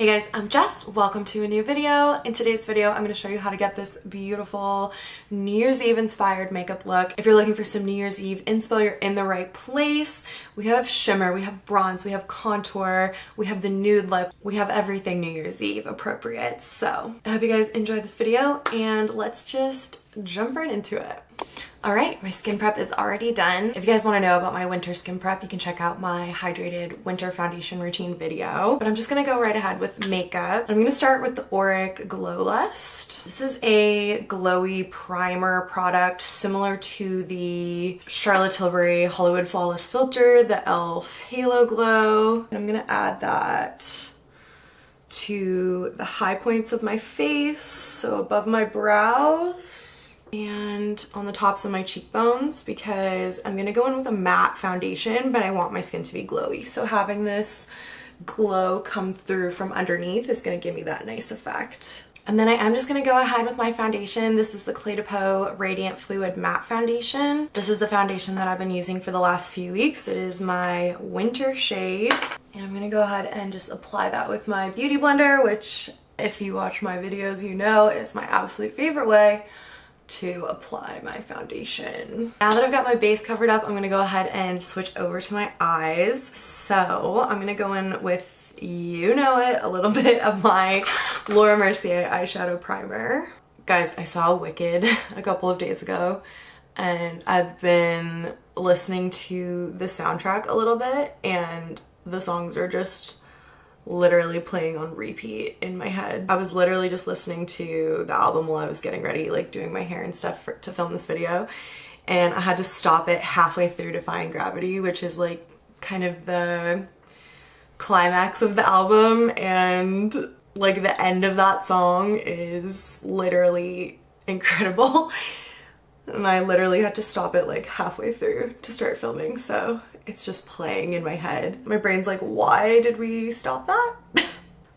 Hey guys, I'm Jess. Welcome to a new video. In today's video, I'm going to show you how to get this beautiful New Year's Eve inspired makeup look. If you're looking for some New Year's Eve inspo, you're in the right place. We have shimmer, we have bronze, we have contour, we have the nude lip, we have everything New Year's Eve appropriate. So I hope you guys enjoy this video and let's just jump right into it. Alright, my skin prep is already done. If you guys want to know about my winter skin prep, you can check out my hydrated winter foundation routine video. But I'm just going to go right ahead with makeup. I'm going to start with the Auric Glow Lust. This is a glowy primer product similar to the Charlotte Tilbury Hollywood Flawless Filter, the e.l.f. Halo Glow. And I'm going to add that to the high points of my face, so above my brows and on the tops of my cheekbones, because I'm gonna go in with a matte foundation, but I want my skin to be glowy. So having this glow come through from underneath is gonna give me that nice effect. And then I am just gonna go ahead with my foundation. This is the Clé de Peau Radiant Fluid Matte Foundation. This is the foundation that I've been using for the last few weeks. It is my winter shade. And I'm gonna go ahead and just apply that with my beauty blender, which if you watch my videos, you know is my absolute favorite way to apply my foundation. Now that I've got my base covered up, I'm gonna go ahead and switch over to my eyes. So I'm gonna go in with, you know it, a little bit of my Laura Mercier eyeshadow primer. Guys, I saw Wicked a couple of days ago and I've been listening to the soundtrack a little bit and the songs are just literally playing on repeat in my head. I was literally just listening to the album while I was getting ready, like doing my hair and stuff to film this video, and I had to stop it halfway through Defying Gravity, which is like kind of the climax of the album, and like the end of that song is literally incredible. And I literally had to stop it like halfway through to start filming, so it's just playing in my head. My brain's like, why did we stop that?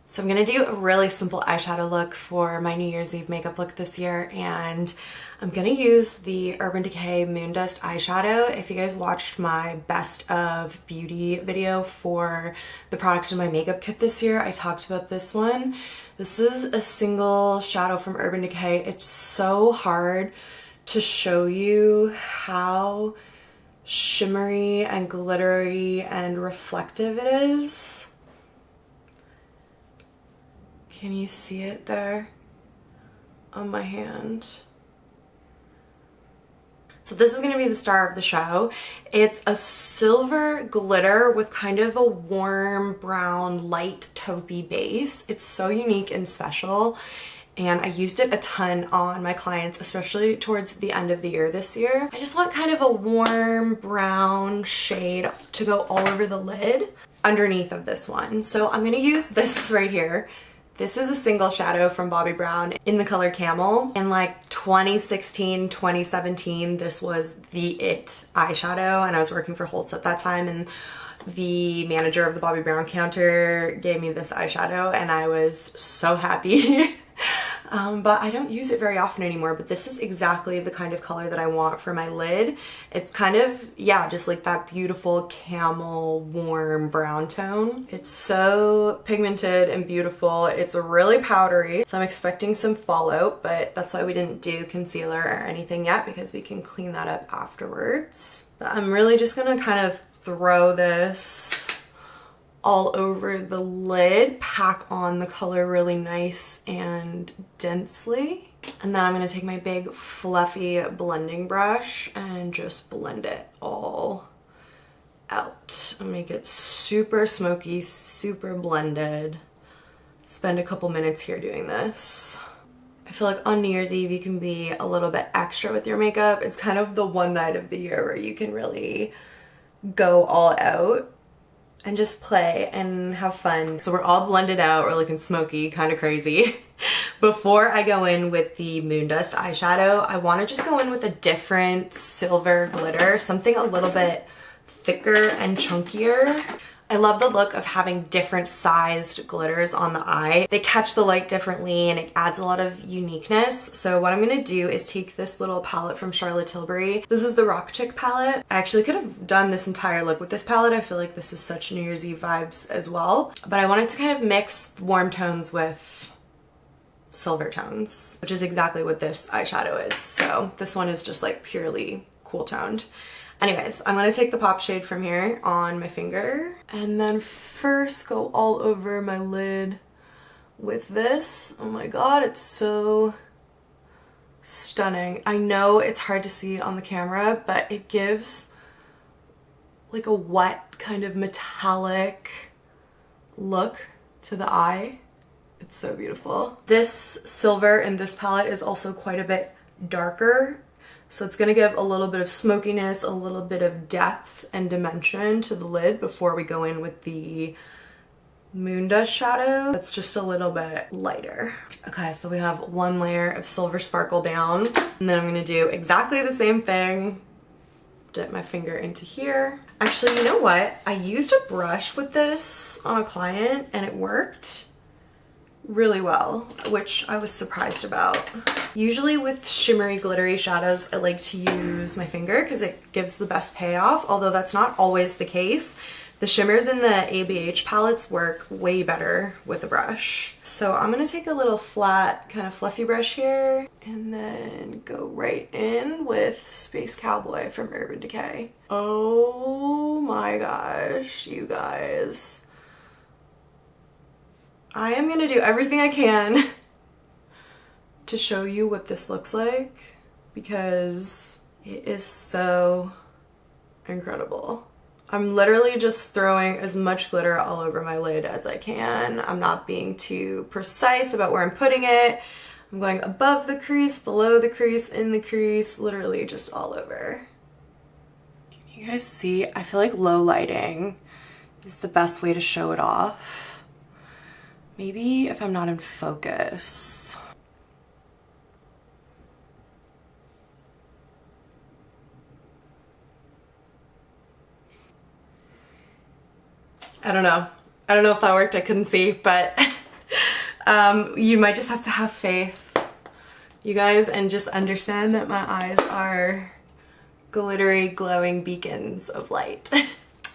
So I'm gonna do a really simple eyeshadow look for my New Year's Eve makeup look this year, and I'm gonna use the Urban Decay Moondust eyeshadow. If you guys watched my best of beauty video for the products in my makeup kit this year, I talked about this one. This is a single shadow from Urban Decay. It's so hard to show you how shimmery and glittery and reflective it is. Can you see it there on my hand? So this is going to be the star of the show. It's a silver glitter with kind of a warm brown light taupey base. It's so unique and special, and I used it a ton on my clients, especially towards the end of the year this year. I just want kind of a warm brown shade to go all over the lid underneath of this one. So I'm gonna use this right here. This is a single shadow from Bobbi Brown in the color Camel. In like 2016, 2017, this was the it eyeshadow, and I was working for Holtz at that time, and the manager of the Bobbi Brown counter gave me this eyeshadow and I was so happy. But I don't use it very often anymore, but this is exactly the kind of color that I want for my lid. It's kind of, yeah, just like that beautiful camel warm brown tone. It's so pigmented and beautiful. It's really powdery, so I'm expecting some fallout, but that's why we didn't do concealer or anything yet, because we can clean that up afterwards. But I'm really just gonna kind of throw this all over the lid, pack on the color really nice and densely. And then I'm gonna take my big fluffy blending brush and just blend it all out and make it super smoky, super blended. Spend a couple minutes here doing this. I feel like on New Year's Eve you can be a little bit extra with your makeup. It's kind of the one night of the year where you can really go all out and just play and have fun. So we're all blended out, we're looking smoky, kind of crazy. Before I go in with the Moondust eyeshadow, I want to just go in with a different silver glitter, something a little bit thicker and chunkier. I love the look of having different sized glitters on the eye. They catch the light differently and it adds a lot of uniqueness. So what I'm gonna do is take this little palette from Charlotte Tilbury. This is the Rock Chick palette. I actually could have done this entire look with this palette. I feel like this is such New Year's Eve vibes as well. But I wanted to kind of mix warm tones with silver tones, which is exactly what this eyeshadow is. So this one is just like purely cool toned. Anyways, I'm gonna take the pop shade from here on my finger and then first go all over my lid with this. Oh my god, it's so stunning. I know it's hard to see on the camera, but it gives like a wet kind of metallic look to the eye. It's so beautiful. This silver in this palette is also quite a bit darker. So it's gonna give a little bit of smokiness, a little bit of depth and dimension to the lid before we go in with the Moon Dust shadow. That's just a little bit lighter. Okay, so we have one layer of silver sparkle down, and then I'm gonna do exactly the same thing. Dip my finger into here. Actually, you know what? I used a brush with this on a client and it worked really well, which I was surprised about. Usually with shimmery glittery shadows, I like to use my finger because it gives the best payoff, although that's not always the case. The shimmers in the ABH palettes work way better with a brush. So I'm gonna take a little flat, kind of fluffy brush here and then go right in with Space Cowboy from Urban Decay. Oh my gosh, you guys. I am gonna do everything I can to show you what this looks like because it is so incredible. I'm literally just throwing as much glitter all over my lid as I can. I'm not being too precise about where I'm putting it. I'm going above the crease, below the crease, in the crease, literally just all over. Can you guys see? I feel like low lighting is the best way to show it off. Maybe if I'm not in focus. I don't know. I don't know if that worked. I couldn't see, but you might just have to have faith, you guys, and just understand that my eyes are glittery, glowing beacons of light.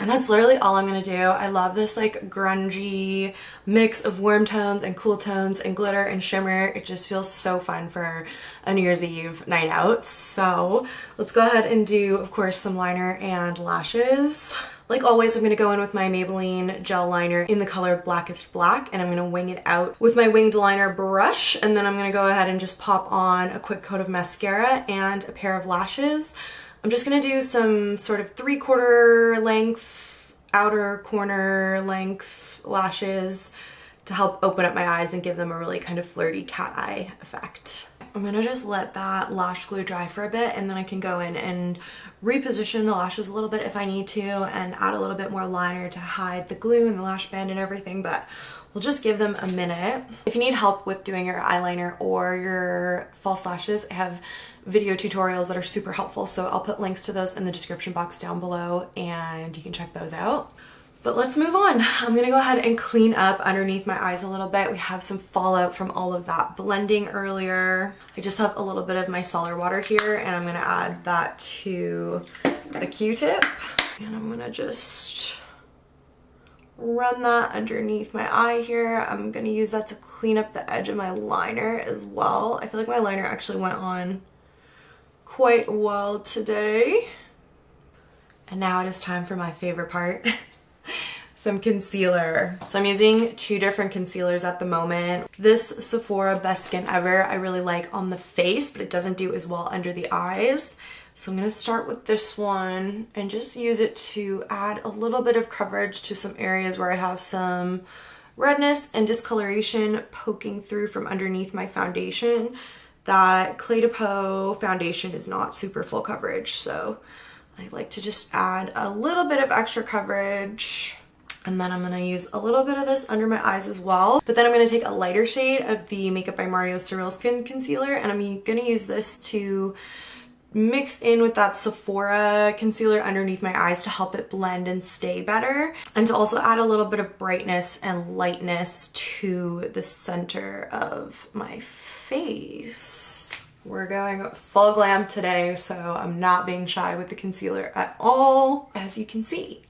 And that's literally all I'm gonna do. I love this like grungy mix of warm tones and cool tones and glitter and shimmer. It just feels so fun for a New Year's Eve night out. So let's go ahead and do, of course, some liner and lashes. Like always, I'm gonna go in with my Maybelline gel liner in the color Blackest Black, and I'm gonna wing it out with my winged liner brush, and then I'm gonna go ahead and just pop on a quick coat of mascara and a pair of lashes. I'm just gonna do some sort of 3/4 length, outer corner length lashes to help open up my eyes and give them a really kind of flirty cat eye effect. I'm gonna just let that lash glue dry for a bit, and then I can go in and reposition the lashes a little bit if I need to and add a little bit more liner to hide the glue and the lash band and everything, but we'll just give them a minute. If you need help with doing your eyeliner or your false lashes, I have video tutorials that are super helpful, so I'll put links to those in the description box down below and you can check those out. But let's move on. I'm gonna go ahead and clean up underneath my eyes a little bit. We have some fallout from all of that blending earlier. I just have a little bit of my micellar water here and I'm gonna add that to a Q-tip. And I'm gonna just run that underneath my eye here. I'm gonna use that to clean up the edge of my liner as well. I feel like my liner actually went on quite well today. And now it is time for my favorite part. Some concealer. So I'm using two different concealers at the moment. This Sephora Best Skin Ever I really like on the face, but it doesn't do as well under the eyes. So I'm gonna start with this one and just use it to add a little bit of coverage to some areas where I have some redness and discoloration poking through from underneath my foundation. That Clé de Peau foundation is not super full coverage, so I like to just add a little bit of extra coverage. And then I'm gonna use a little bit of this under my eyes as well. But then I'm gonna take a lighter shade of the Makeup by Mario Surreal Skin Concealer, and I'm gonna use this to mixed in with that Sephora concealer underneath my eyes to help it blend and stay better, and to also add a little bit of brightness and lightness to the center of my face. We're going full glam today, so I'm not being shy with the concealer at all, as you can see.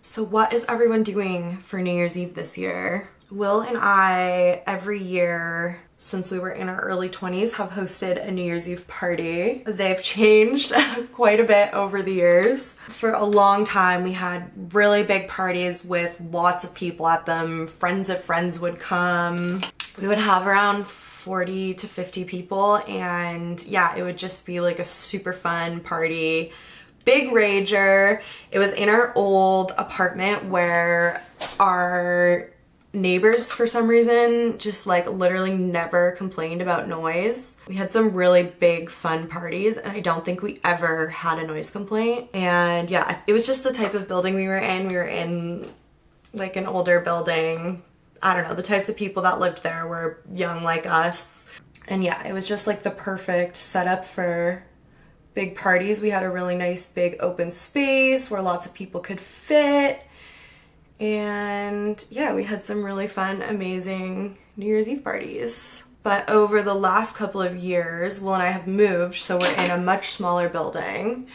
So what is everyone doing for New Year's Eve this year? Will and I, every year since we were in our early 20s, have hosted a New Year's Eve party. They've changed quite a bit over the years. For a long time, we had really big parties with lots of people at them. Friends of friends would come. We would have around 40 to 50 people, and yeah, it would just be like a super fun party. Big rager. It was in our old apartment where our neighbors, for some reason, just like literally never complained about noise. We had some really big fun parties, and I don't think we ever had a noise complaint. And yeah, it was just the type of building we were in. We were in like an older building. I don't know, the types of people that lived there were young like us. And yeah, it was just like the perfect setup for big parties. We had a really nice big open space where lots of people could fit. And yeah, we had some really fun, amazing New Year's Eve parties. But over the last couple of years, Will and I have moved, so we're in a much smaller building.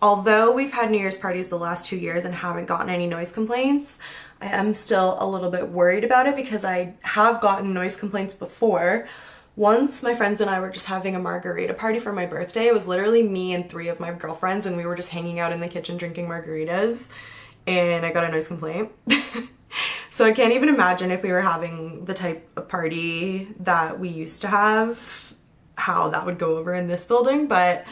Although we've had New Year's parties the last 2 years and haven't gotten any noise complaints, I am still a little bit worried about it because I have gotten noise complaints before. Once my friends and I were just having a margarita party for my birthday. It was literally me and 3 of my girlfriends, and we were just hanging out in the kitchen drinking margaritas, and I got a noise complaint. So I can't even imagine if we were having the type of party that we used to have, how that would go over in this building. But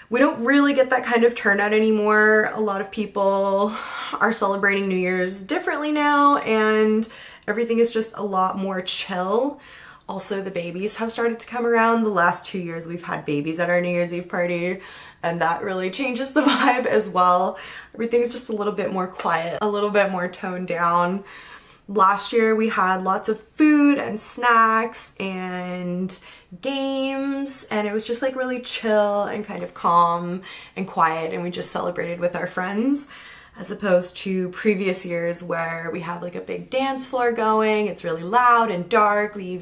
we don't really get that kind of turnout anymore. A lot of people are celebrating New Year's differently now, and everything is just a lot more chill. Also, the babies have started to come around. The last 2 years we've had babies at our New Year's Eve party, and that really changes the vibe as well. Everything's just a little bit more quiet, a little bit more toned down. Last year we had lots of food and snacks and games, and it was just like really chill and kind of calm and quiet, and we just celebrated with our friends, as opposed to previous years where we have like a big dance floor going. It's really loud and dark. We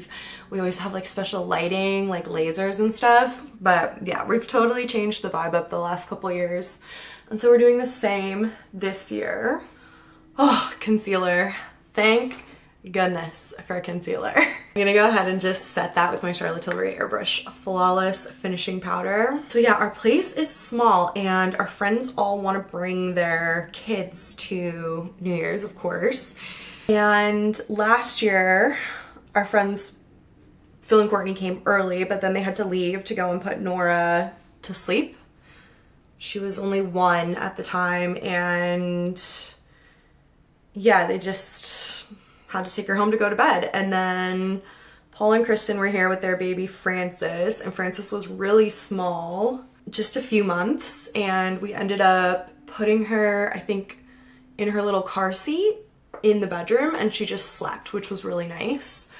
always have like special lighting, like lasers and stuff. But yeah, we've totally changed the vibe up the last couple years, and so we're doing the same this year. Oh, concealer. Thank goodness for a concealer. I'm gonna go ahead and just set that with my Charlotte Tilbury Airbrush Flawless Finishing Powder. So yeah, our place is small, and our friends all want to bring their kids to New Year's, of course. And last year, our friends Phil and Courtney came early, but then they had to leave to go and put Nora to sleep. She was only 1 at the time, and yeah, they just had to take her home to go to bed. And then Paul and Kristen were here with their baby Frances, and Frances was really small, just a few months, and we ended up putting her, I think, in her little car seat in the bedroom, and she just slept, which was really nice.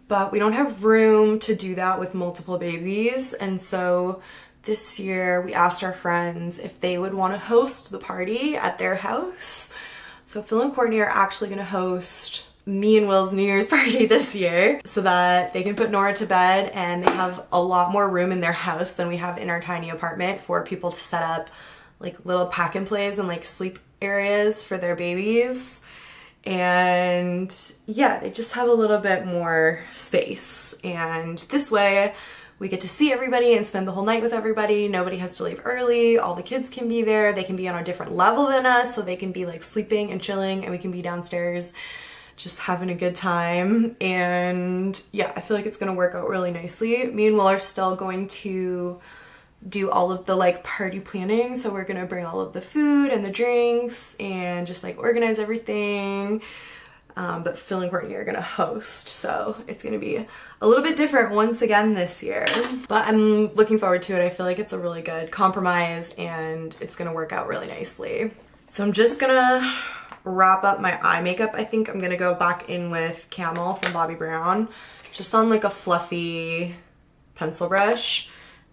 But we don't have room to do that with multiple babies, and so this year we asked our friends if they would want to host the party at their house. So Phil and Courtney are actually going to host me and Will's New Year's party this year so that they can put Nora to bed, and they have a lot more room in their house than we have in our tiny apartment for people to set up like little pack and plays and like sleep areas for their babies. And yeah, they just have a little bit more space, and this way we get to see everybody and spend the whole night with everybody. Nobody has to leave early. All the kids can be there. They can be on a different level than us, so they can be like sleeping and chilling, and we can be downstairs just having a good time. And yeah, I feel like it's gonna work out really nicely. Me and Will are still going to do all of the like party planning, so we're gonna bring all of the food and the drinks and just like organize everything. But Phil and Courtney are gonna host, so it's gonna be a little bit different once again this year. But I'm looking forward to it. I feel like it's a really good compromise, and it's gonna work out really nicely. So I'm just gonna wrap up my eye makeup. I think I'm gonna go back in with Camel from Bobbi Brown, just on like a fluffy pencil brush.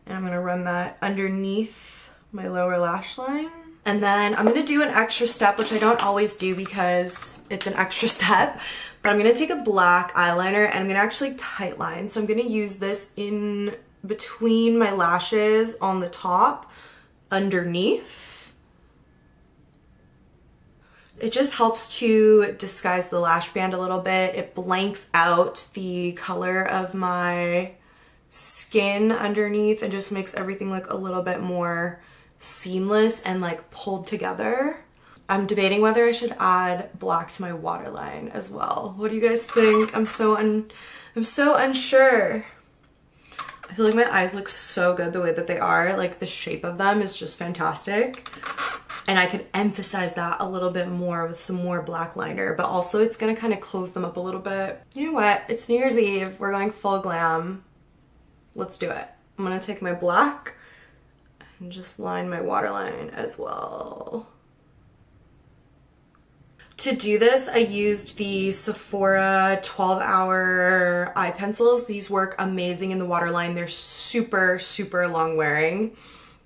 And I'm gonna run that underneath my lower lash line. And then I'm gonna do an extra step, which I don't always do because it's an extra step, but I'm gonna take a black eyeliner and I'm gonna actually tightline. So I'm gonna use this in between my lashes on the top, underneath. It just helps to disguise the lash band a little bit. It blanks out the color of my skin underneath and just makes everything look a little bit more seamless and like pulled together. I'm debating whether I should add black to my waterline as well. What do you guys think? I'm so unsure. I feel like my eyes look so good the way that they are. Like the shape of them is just fantastic. And I could emphasize that a little bit more with some more black liner, but also it's gonna kind of close them up a little bit. You know what? It's New Year's Eve. We're going full glam. Let's do it. I'm gonna take my black and just line my waterline as well. To do this, I used the Sephora 12-hour eye pencils. These work amazing in the waterline. They're super, super long wearing.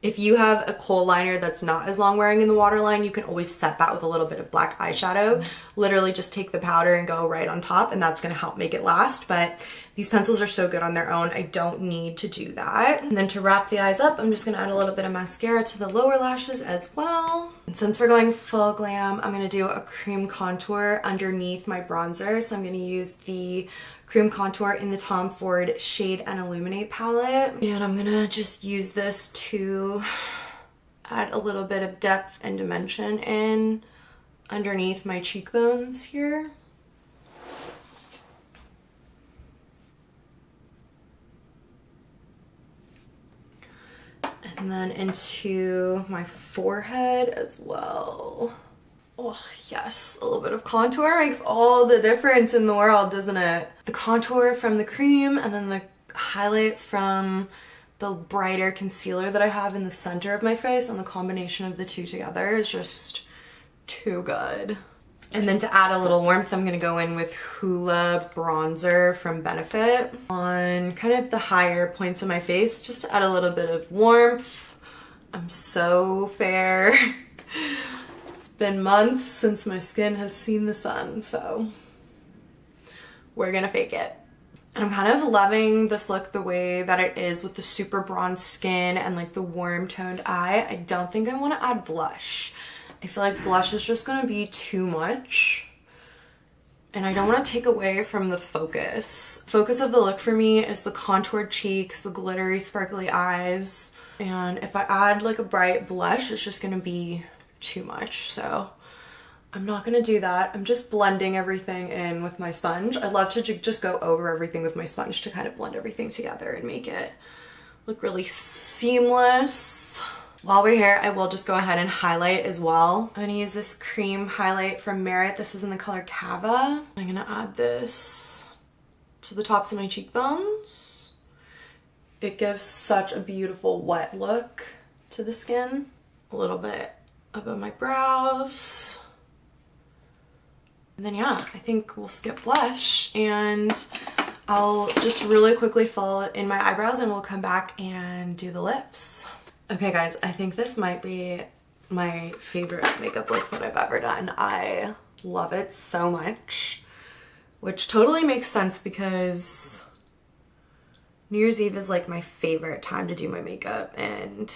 If you have a kohl liner that's not as long wearing in the waterline, you can always set that with a little bit of black eyeshadow. Literally just take the powder and go right on top, and that's gonna help make it last. But these pencils are so good on their own, I don't need to do that. And then to wrap the eyes up, I'm just gonna add a little bit of mascara to the lower lashes as well. And since we're going full glam, I'm gonna do a cream contour underneath my bronzer. So I'm gonna use the cream contour in the Tom Ford Shade and Illuminate palette. And I'm gonna just use this to add a little bit of depth and dimension in underneath my cheekbones here. And then into my forehead as well. Oh yes, a little bit of contour makes all the difference in the world, doesn't it? The contour from the cream and then the highlight from the brighter concealer that I have in the center of my face, and the combination of the two together is just too good. And then to add a little warmth, I'm gonna go in with Hoola bronzer from Benefit on kind of the higher points of my face, just to add a little bit of warmth. I'm so fair. It's been months since my skin has seen the sun, so we're gonna fake it. And I'm kind of loving this look the way that it is with the super bronze skin and like the warm toned eye. I don't think I want to add blush. I feel like blush is just gonna be too much. And I don't want to take away from the focus. Focus of the look for me is the contoured cheeks, the glittery sparkly eyes. And if I add like a bright blush, it's just gonna be too much. So I'm not gonna do that. I'm just blending everything in with my sponge. I love to just go over everything with my sponge to kind of blend everything together and make it look really seamless. While we're here, I will just go ahead and highlight as well. I'm gonna use this cream highlight from Merit. This is in the color Cava. I'm gonna add this to the tops of my cheekbones. It gives such a beautiful wet look to the skin. A little bit above my brows. And then yeah, I think we'll skip blush and I'll just really quickly fill in my eyebrows and we'll come back and do the lips. Okay guys, I think this might be my favorite makeup look that I've ever done. I love it so much, which totally makes sense because New Year's Eve is like my favorite time to do my makeup, and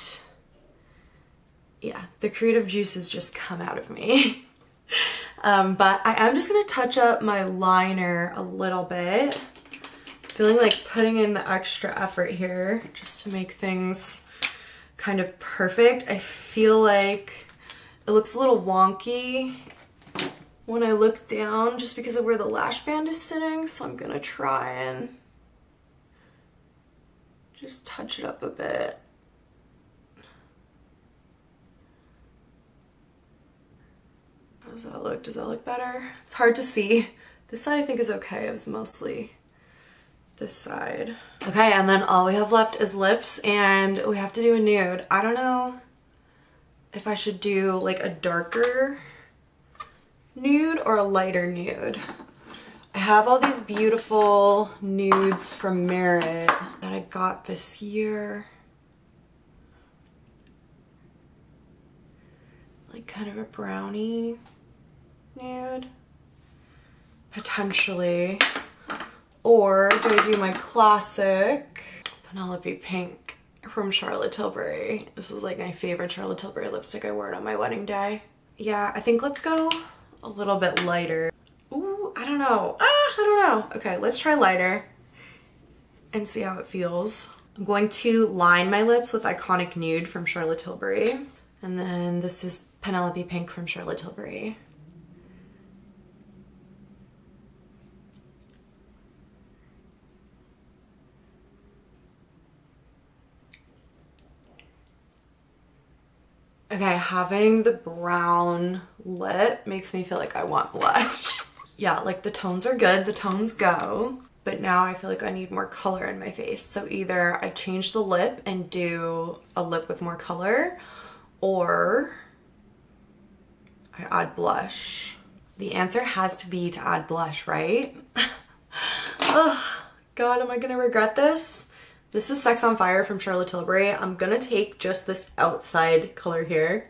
yeah, the creative juices just come out of me. But I am just gonna touch up my liner a little bit. Feeling like putting in the extra effort here just to make things kind of perfect. I feel like it looks a little wonky when I look down just because of where the lash band is sitting, so I'm gonna try and just touch it up a bit. How does that look? Does that look better? It's hard to see. This side I think is okay. It was mostly this side. Okay, and then all we have left is lips, and we have to do a nude. I don't know if I should do like a darker nude or a lighter nude. I have all these beautiful nudes from Merit that I got this year. like kind of a brownie nude, potentially. Or do I do my classic Penelope Pink from Charlotte Tilbury? This is like my favorite Charlotte Tilbury lipstick. I wore it on my wedding day. Yeah, I think let's go a little bit lighter. Ooh, I don't know. I don't know. Okay, let's try lighter and see how it feels. I'm going to line my lips with Iconic Nude from Charlotte Tilbury. And then this is Penelope Pink from Charlotte Tilbury. Okay, having the brown lip makes me feel like I want blush. Yeah, like the tones are good, the tones go, but now I feel like I need more color in my face. So either I change the lip and do a lip with more color, or I add blush. The answer has to be to add blush, right? Oh, God, am I gonna regret this? This is Sex on Fire from Charlotte Tilbury. I'm gonna take just this outside color here,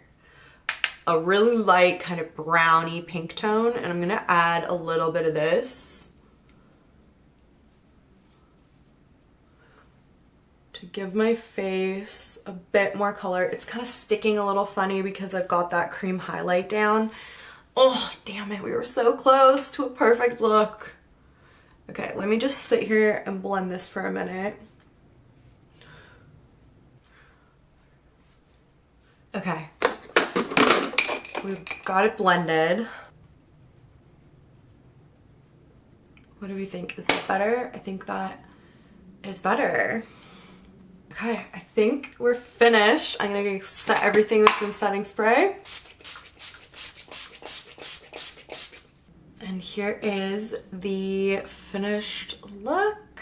a really light kind of browny pink tone, and I'm gonna add a little bit of this to give my face a bit more color. It's kind of sticking a little funny because I've got that cream highlight down. Oh, damn it, we were so close to a perfect look. Okay, let me just sit here and blend this for a minute. Okay, we've got it blended. What do we think? Is that better? I think that is better. Okay, I think we're finished. I'm gonna set everything with some setting spray. And here is the finished look.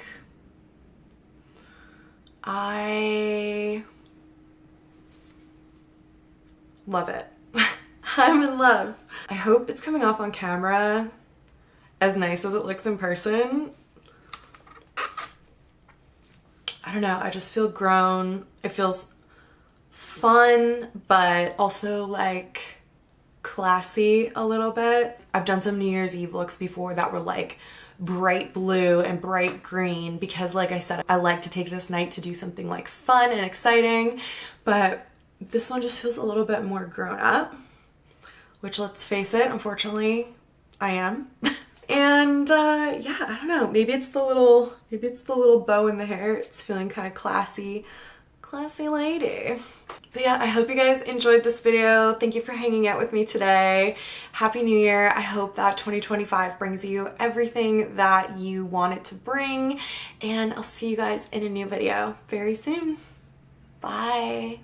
I love it. I'm in love. I hope it's coming off on camera as nice as it looks in person. I don't know, I just feel grown. It feels fun, but also like classy a little bit. I've done some New Year's Eve looks before that were like bright blue and bright green because, like I said, I like to take this night to do something like fun and exciting, but this one just feels a little bit more grown up, which, let's face it, unfortunately, I am. And yeah, I don't know, maybe it's the little bow in the hair. It's feeling kind of classy lady. But yeah, I hope you guys enjoyed this video. Thank you for hanging out with me today. Happy New Year. I hope that 2025 brings you everything that you want it to bring, and I'll see you guys in a new video very soon. Bye.